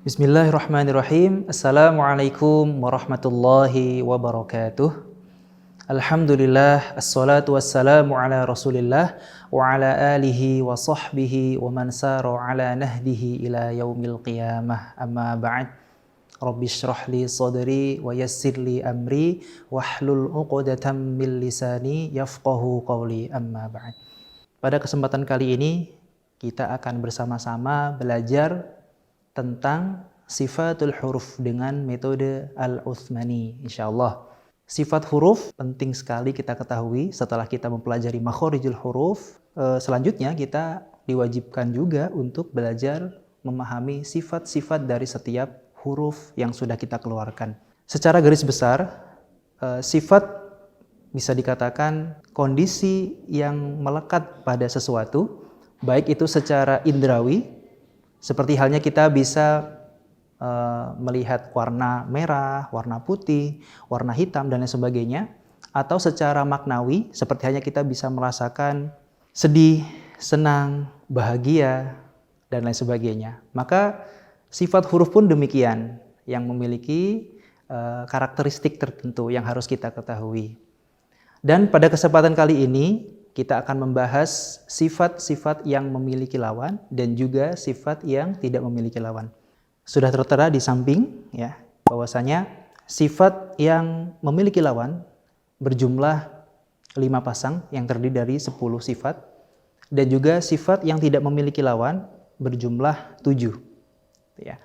Bismillahirrahmanirrahim. Assalamualaikum warahmatullahi wabarakatuh. Alhamdulillah, assalatu wassalamu ala rasulillah wa ala alihi wa sahbihi wa man sara ala nahdihi ila yaumil qiyamah. Amma ba'd. Rabbi shrah li sadri wa yassir li amri wahlul 'uqdatam min lisani yafqahu qawli. Amma ba'd. Pada kesempatan kali ini kita akan bersama-sama belajar tentang sifatul huruf dengan metode Al-Uthmani, insyaallah. Sifat huruf penting sekali kita ketahui setelah kita mempelajari makhorijul huruf. Selanjutnya kita diwajibkan juga untuk belajar memahami sifat-sifat dari setiap huruf yang sudah kita keluarkan. Secara garis besar, sifat bisa dikatakan kondisi yang melekat pada sesuatu, baik itu secara indrawi, seperti halnya kita bisa melihat warna merah, warna putih, warna hitam, dan lain sebagainya. Atau secara maknawi, seperti halnya kita bisa merasakan sedih, senang, bahagia, dan lain sebagainya. Maka sifat huruf pun demikian, yang memiliki karakteristik tertentu yang harus kita ketahui. Dan pada kesempatan kali ini, kita akan membahas sifat-sifat yang memiliki lawan dan juga sifat yang tidak memiliki lawan. Sudah tertera di samping ya, bahwasanya sifat yang memiliki lawan berjumlah 5 pasang yang terdiri dari 10 sifat, dan juga sifat yang tidak memiliki lawan berjumlah 7. Ya.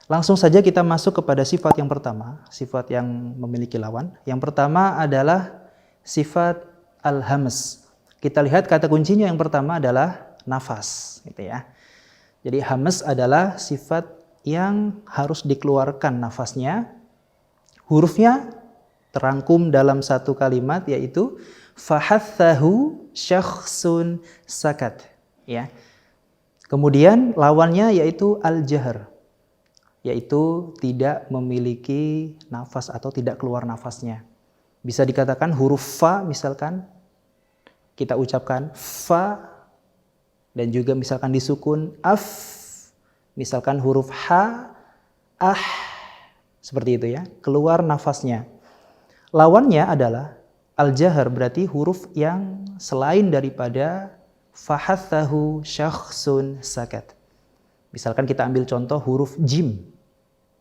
Langsung saja kita masuk kepada sifat yang pertama, sifat yang memiliki lawan. Yang pertama adalah sifat al-hams. Kita lihat kata kuncinya yang pertama adalah nafas, gitu ya. Jadi hams adalah sifat yang harus dikeluarkan nafasnya. Hurufnya terangkum dalam satu kalimat, yaitu fahathahu syakhsun sakat, ya. Kemudian lawannya yaitu al-jahr, yaitu tidak memiliki nafas atau tidak keluar nafasnya. Bisa dikatakan huruf fa, misalkan kita ucapkan fa, dan juga misalkan disukun af, misalkan huruf ha, ah, seperti itu ya, keluar nafasnya. Lawannya adalah al-jahr, berarti huruf yang selain daripada fahathahu syakhsun sakat. Misalkan kita ambil contoh huruf jim,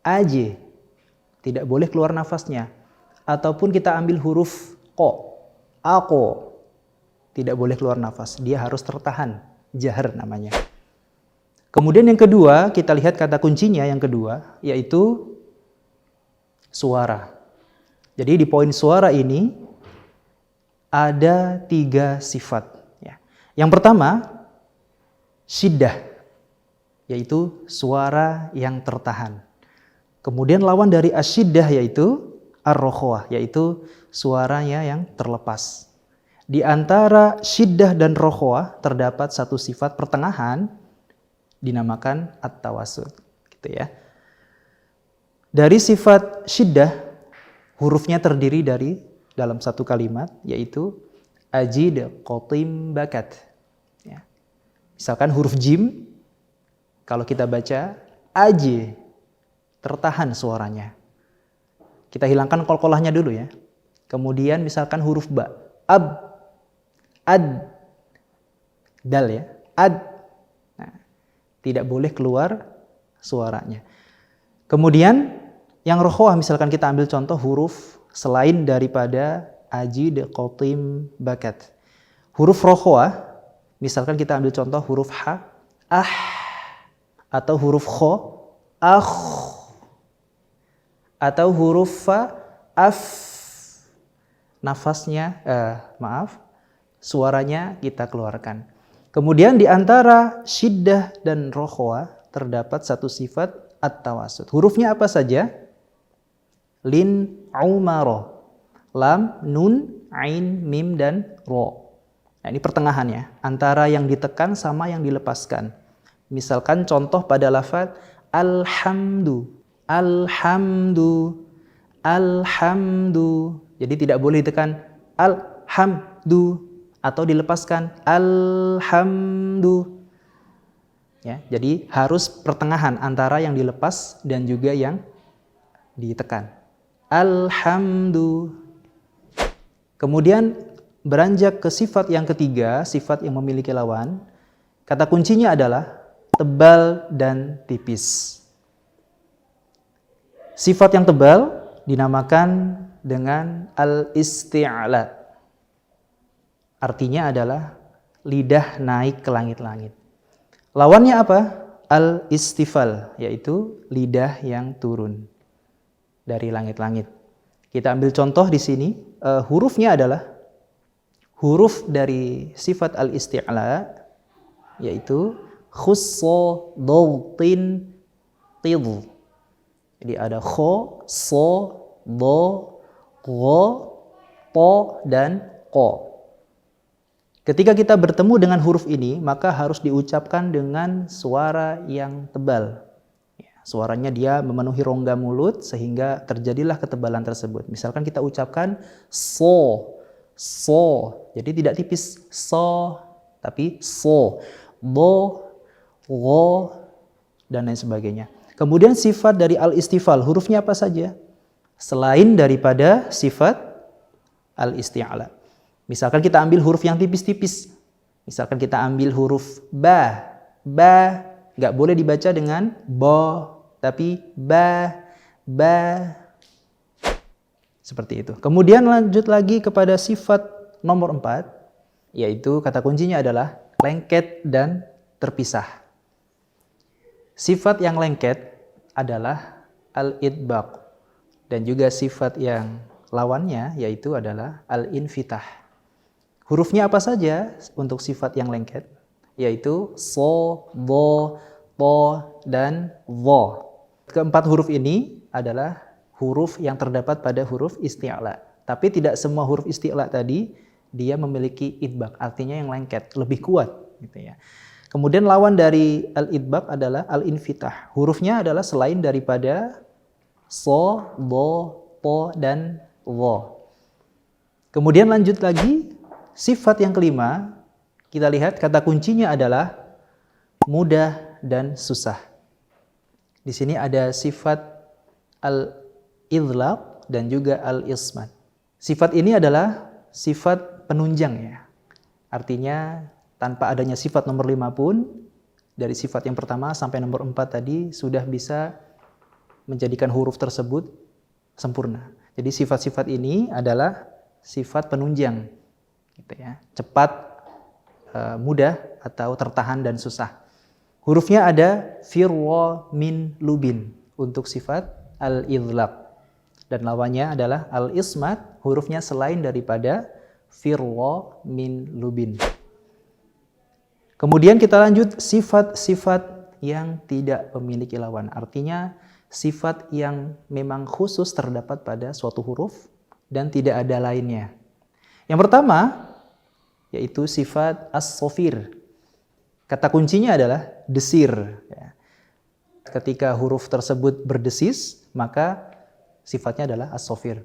aj, tidak boleh keluar nafasnya. Ataupun kita ambil huruf ko, ako, tidak boleh keluar nafas, dia harus tertahan, jahr namanya. Kemudian yang kedua, kita lihat kata kuncinya yang kedua, yaitu suara. Jadi di poin suara ini ada 3 sifat. Ya. Yang pertama, syiddah, yaitu suara yang tertahan. Kemudian lawan dari asyiddah yaitu ar-rokhwah, yaitu suaranya yang terlepas. Di antara syiddah dan rokhwah terdapat satu sifat pertengahan dinamakan at-tawassut, gitu ya. Dari sifat syiddah, hurufnya terdiri dari dalam satu kalimat, yaitu ajid qatim bakat. Ya. Misalkan huruf jim, kalau kita baca aj, tertahan suaranya. Kita hilangkan qalqalahnya dulu ya. Kemudian misalkan huruf ba, ab, ad, dal ya, ad. Nah, tidak boleh keluar suaranya. Kemudian yang rokhwah, misalkan kita ambil contoh huruf selain daripada ajid qatim bakat. Huruf rokhwah, misalkan kita ambil contoh huruf ha, ah, atau huruf kho, akh, atau huruf fa, af. Nafasnya, suaranya kita keluarkan. Kemudian di antara syiddah dan rokhwah terdapat satu sifat at-tawassut. Hurufnya apa saja? Lin, umaro, lam, nun, ain, mim, dan ro. Nah, ini pertengahannya, antara yang ditekan sama yang dilepaskan. Misalkan contoh pada lafaz alhamdu, alhamdu, alhamdu. Jadi tidak boleh ditekan alhamdu atau dilepaskan alhamdu. Ya, jadi harus pertengahan antara yang dilepas dan juga yang ditekan. Alhamdulillah. Kemudian beranjak ke sifat yang ketiga, sifat yang memiliki lawan. Kata kuncinya adalah tebal dan tipis. Sifat yang tebal dinamakan dengan al-isti'la. Artinya adalah lidah naik ke langit-langit. Lawannya apa? Al-istifal, yaitu lidah yang turun dari langit-langit. Kita ambil contoh di sini, hurufnya adalah huruf dari sifat al-isti'la, yaitu khusso, dawtin, tidh. Jadi ada kho, so, do, go, to, dan ko. Ketika kita bertemu dengan huruf ini, maka harus diucapkan dengan suara yang tebal. Suaranya dia memenuhi rongga mulut sehingga terjadilah ketebalan tersebut. Misalkan kita ucapkan so, so. Jadi tidak tipis so, tapi so, do, go, dan lain sebagainya. Kemudian sifat dari al-istifal, hurufnya apa saja? Selain daripada sifat al-isti'la. Misalkan kita ambil huruf yang tipis-tipis. Misalkan kita ambil huruf ba. Ba nggak boleh dibaca dengan bo, tapi ba. Seperti itu. Kemudian lanjut lagi kepada sifat nomor 4, yaitu kata kuncinya adalah lengket dan terpisah. Sifat yang lengket adalah al-idbaq. Dan juga sifat yang lawannya yaitu adalah al-infitah. Hurufnya apa saja untuk sifat yang lengket? Yaitu so, do, to, dan vo. Keempat huruf ini adalah huruf yang terdapat pada huruf isti'la. Tapi tidak semua huruf isti'la tadi dia memiliki idbaq, artinya yang lengket, lebih kuat. Gitu ya. Kemudian lawan dari al-idbaq adalah al-infitah. Hurufnya adalah selain daripada so, do, to, dan vo. Kemudian lanjut lagi. Sifat yang kelima, kita lihat kata kuncinya adalah mudah dan susah. Di sini ada sifat al-idlaq dan juga al-ismat. Sifat ini adalah sifat penunjang ya. Artinya tanpa adanya sifat nomor 5 pun, dari sifat yang pertama sampai nomor 4 tadi sudah bisa menjadikan huruf tersebut sempurna. Jadi sifat-sifat ini adalah sifat penunjang. Gitu ya. Cepat, mudah, atau tertahan dan susah. Hurufnya ada firwa, min, lubin untuk sifat al-idlaq. Dan lawannya adalah al-ismat, hurufnya selain daripada firwa, min, lubin. Kemudian kita lanjut sifat-sifat yang tidak memiliki lawan. Artinya sifat yang memang khusus terdapat pada suatu huruf dan tidak ada lainnya. Yang pertama, yaitu sifat as-sofir. Kata kuncinya adalah desir. Ketika huruf tersebut berdesis, maka sifatnya adalah as-sofir.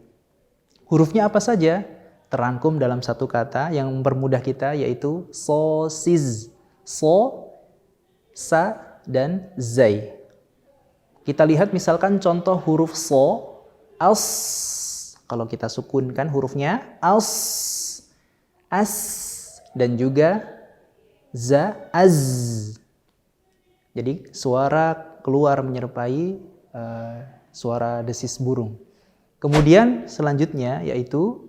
Hurufnya apa saja? Terangkum dalam satu kata yang mempermudah kita, yaitu sosis. So, sa, dan zai. Kita lihat misalkan contoh huruf so, as. Kalau kita sukunkan hurufnya as, dan juga za, az. Jadi suara keluar menyerupai suara desis burung. Kemudian selanjutnya yaitu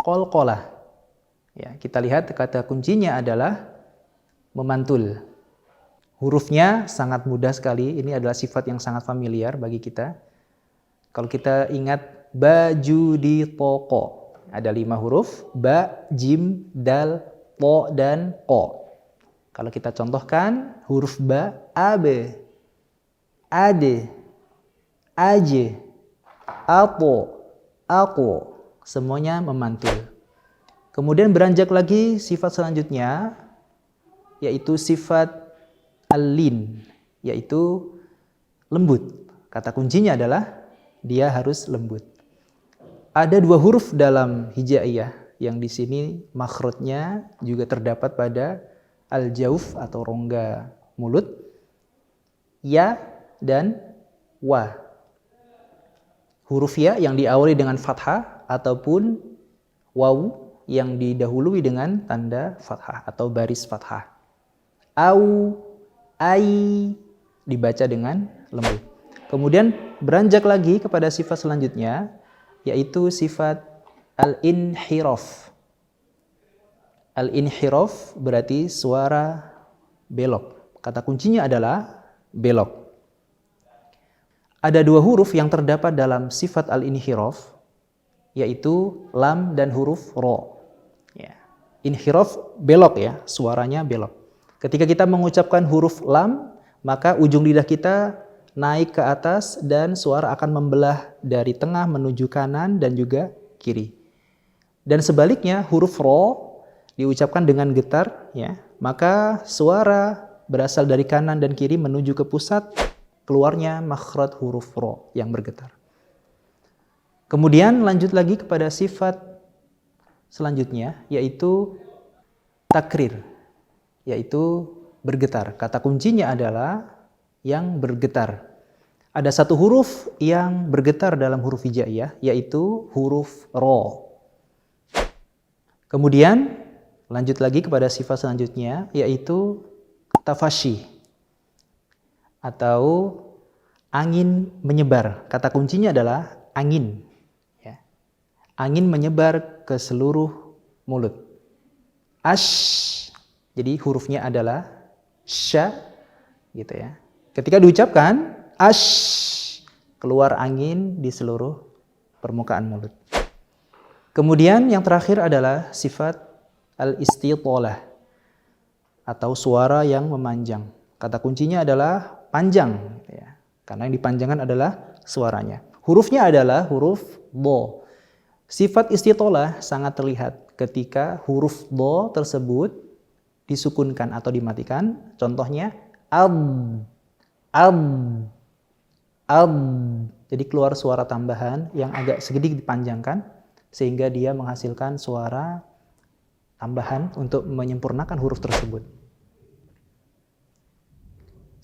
qalqalah. Ya, kita lihat kata kuncinya adalah memantul. Hurufnya sangat mudah sekali. Ini adalah sifat yang sangat familiar bagi kita. Kalau kita ingat baju di toko. Ada 5 huruf, ba, jim, dal, to, dan ko. Kalau kita contohkan, huruf ba, abe, ade, aje, apo, ako. Semuanya memantul. Kemudian beranjak lagi sifat selanjutnya, yaitu sifat al-lin, yaitu lembut. Kata kuncinya adalah dia harus lembut. Ada 2 huruf dalam hijaiyah yang di sini makhrajnya juga terdapat pada al-jauf atau rongga mulut, ya dan wa. Huruf ya yang diawali dengan fathah ataupun waw yang didahului dengan tanda fathah atau baris fathah. Au, ai dibaca dengan lembut. Kemudian beranjak lagi kepada sifat selanjutnya, yaitu sifat al-inhiraf. Al-inhiraf berarti suara belok. Kata kuncinya adalah belok. Ada dua huruf yang terdapat dalam sifat al-inhiraf, yaitu lam dan huruf ro. Ya. Inhiraf belok ya, suaranya belok. Ketika kita mengucapkan huruf lam, maka ujung lidah kita naik ke atas dan suara akan membelah dari tengah menuju kanan dan juga kiri. Dan sebaliknya huruf ro diucapkan dengan getar, ya, maka suara berasal dari kanan dan kiri menuju ke pusat, keluarnya makhraj huruf ro yang bergetar. Kemudian lanjut lagi kepada sifat selanjutnya, yaitu takrir, yaitu bergetar. Kata kuncinya adalah yang bergetar. Ada satu huruf yang bergetar dalam huruf hijaiyah, yaitu huruf ro. Kemudian lanjut lagi kepada sifat selanjutnya, yaitu tafashi atau angin menyebar. Kata kuncinya adalah angin. Angin menyebar ke seluruh mulut. Ash, jadi hurufnya adalah sya, gitu ya. Ketika diucapkan ash, keluar angin di seluruh permukaan mulut. Kemudian yang terakhir adalah sifat al-istitalah atau suara yang memanjang. Kata kuncinya adalah panjang, gitu ya. Karena yang dipanjangkan adalah suaranya. Hurufnya adalah huruf do. Sifat istitolah sangat terlihat ketika huruf do tersebut disukunkan atau dimatikan. Contohnya ab, ab, ab. Jadi keluar suara tambahan yang agak sedikit dipanjangkan sehingga dia menghasilkan suara tambahan untuk menyempurnakan huruf tersebut.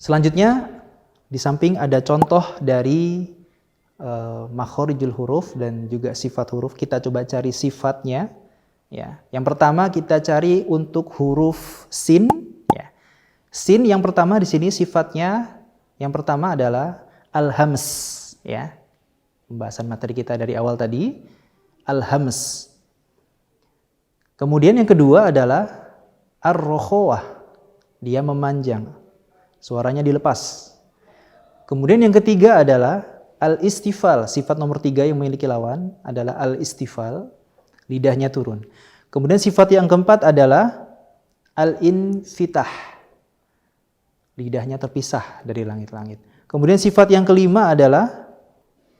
Selanjutnya, di samping ada contoh dari makhorijul huruf dan juga sifat huruf, kita coba cari sifatnya. Ya, yang pertama kita cari untuk huruf sin. Ya. Sin yang pertama di sini sifatnya yang pertama adalah al-hams. Ya, pembahasan materi kita dari awal tadi al-hams. Kemudian yang kedua adalah ar-rokhawah, dia memanjang, suaranya dilepas. Kemudian yang ketiga adalah al-istifal, sifat nomor 3 yang memiliki lawan adalah al-istifal, lidahnya turun. Kemudian sifat yang keempat adalah al-infitah, lidahnya terpisah dari langit-langit. Kemudian sifat yang kelima adalah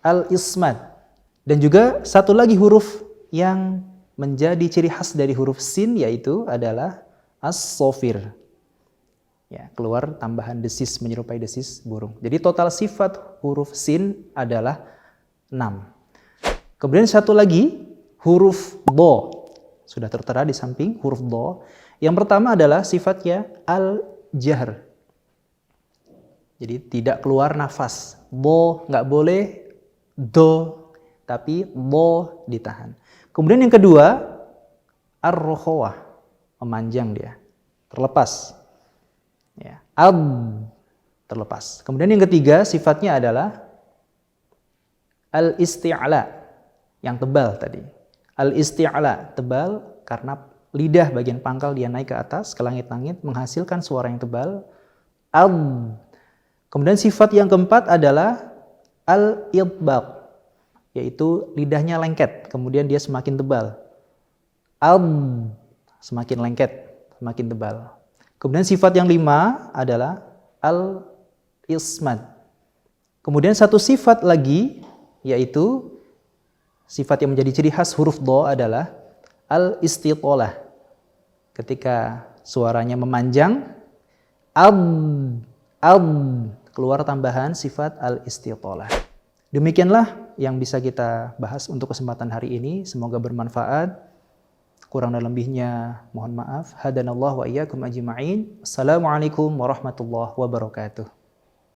al-ismad. Dan juga satu lagi huruf yang menjadi ciri khas dari huruf sin yaitu adalah as-sofir. Ya, keluar tambahan desis menyerupai desis burung. Jadi total sifat huruf sin adalah 6. Kemudian satu lagi huruf do. Sudah tertera di samping huruf do. Yang pertama adalah sifatnya al-jahr. Jadi tidak keluar nafas. Do nggak boleh, do, tapi do ditahan. Kemudian yang kedua ar-rokhawah, memanjang dia, terlepas. Ya, ab, terlepas. Kemudian yang ketiga sifatnya adalah al-isti'la, yang tebal tadi. Al-isti'la, tebal karena lidah bagian pangkal dia naik ke atas ke langit-langit menghasilkan suara yang tebal. Ab. Kemudian sifat yang keempat adalah al-idbaq, yaitu lidahnya lengket, kemudian dia semakin tebal. Ab, semakin lengket, semakin tebal. Kemudian sifat yang 5 adalah al-ismad. Kemudian satu sifat lagi yaitu sifat yang menjadi ciri khas huruf do adalah al-istitolah. Ketika suaranya memanjang, ab, keluar tambahan sifat al-istitolah. Demikianlah yang bisa kita bahas untuk kesempatan hari ini. Semoga bermanfaat. Kurang dan lebihnya mohon maaf. Hadanallahu wa iyyakum ajma'in. Assalamualaikum warahmatullahi wabarakatuh.